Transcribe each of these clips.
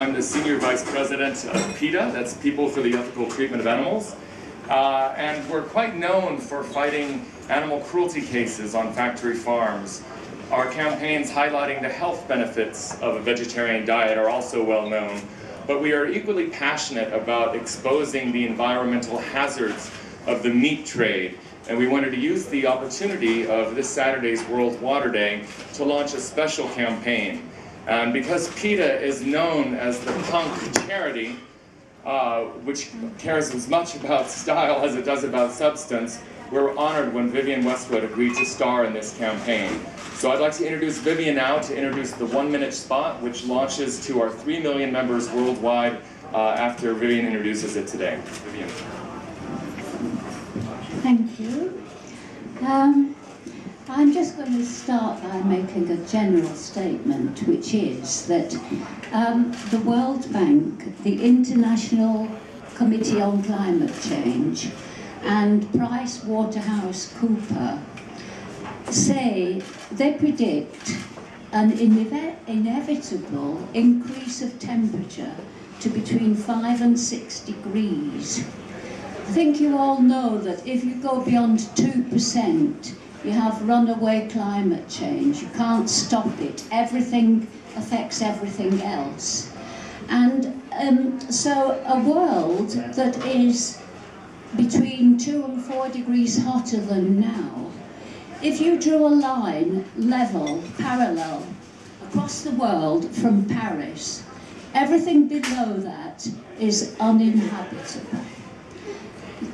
I'm the Senior Vice President of PETA, that's People for the Ethical Treatment of Animals. And we're quite known for fighting animal cruelty cases on factory farms. Our campaigns highlighting the health benefits of a vegetarian diet are also well known. But we are equally passionate about exposing the environmental hazards of the meat trade. And we wanted to use the opportunity of this Saturday's World Water Day to launch a special campaign. And because PETA is known as the punk charity, which cares as much about style as it does about substance, we're honored when Vivienne Westwood agreed to star in this campaign. So I'd like to introduce Vivienne now to introduce the 1-minute spot, which launches to our 3 million members worldwide after Vivienne introduces it today. Vivienne. Thank you. I'm just going to start by making a general statement, which is that the World Bank, the International Committee on Climate Change, and PricewaterhouseCoopers say they predict an inevitable increase of temperature to between 5 and 6 degrees. I think you all know that if you go beyond 2%, you have runaway climate change. You can't stop it. Everything affects everything else. And so a world that is between 2 and 4 degrees hotter than now, if you drew a line level, parallel, across the world from Paris, everything below that is uninhabitable.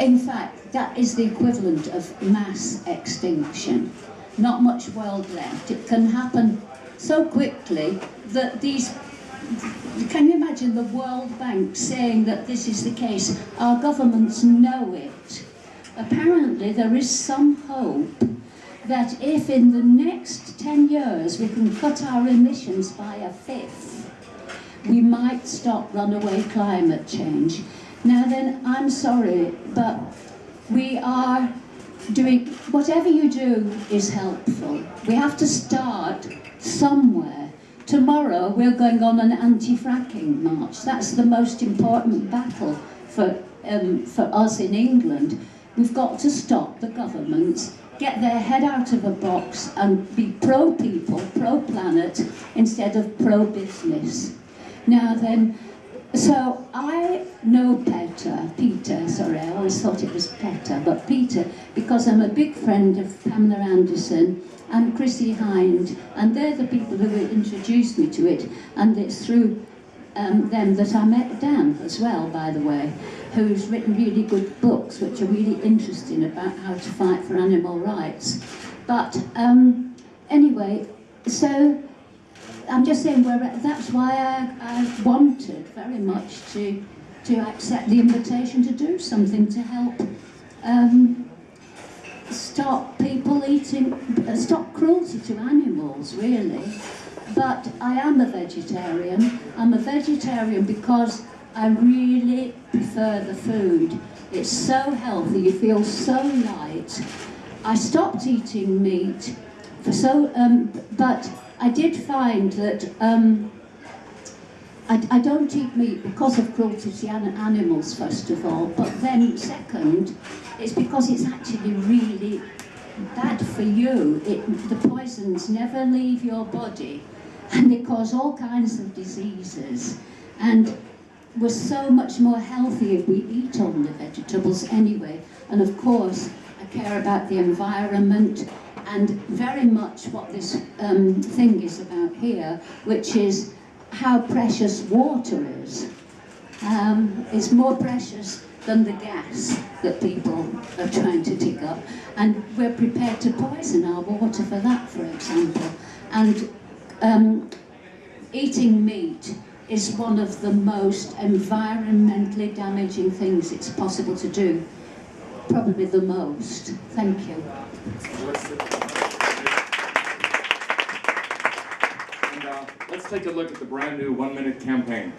In fact, that is the equivalent of mass extinction. Not much world left. It can happen so quickly that can you imagine the World Bank saying that this is the case? Our governments know it. Apparently there is some hope that if in the next 10 years we can cut our emissions by 1/5, we might stop runaway climate change. Now then, I'm sorry, but we are doing, whatever you do is helpful. We have to start somewhere. Tomorrow we're going on an anti-fracking march. That's the most important battle for us in England. We've got to stop the governments, get their head out of a box and be pro-people, pro-planet, instead of pro-business. Now then, so I know PETA, sorry, I always thought it was PETA, but PETA, because I'm a big friend of Pamela Anderson and Chrissy Hind, and they're the people who introduced me to it, and it's through them that I met Dan as well, by the way, who's written really good books which are really interesting about how to fight for animal rights. But anyway, so I'm just saying that's why I wanted very much to accept the invitation to do something to help stop people stop cruelty to animals, really. But I am a vegetarian. I'm a vegetarian because I really prefer the food. It's so healthy, you feel so light. I stopped eating meat but I did find that I don't eat meat because of cruelty to animals, first of all, but then second, it's because it's actually really bad for you. The poisons never leave your body and they cause all kinds of diseases. And we're so much more healthy if we eat all the vegetables anyway. And of course, I care about the environment, and very much what this thing is about here, which is how precious water is. It's more precious than the gas that people are trying to dig up. And we're prepared to poison our water for that, for example. And eating meat is one of the most environmentally damaging things it's possible to do. Probably the most. Thank you. And let's take a look at the brand new 1-minute campaign.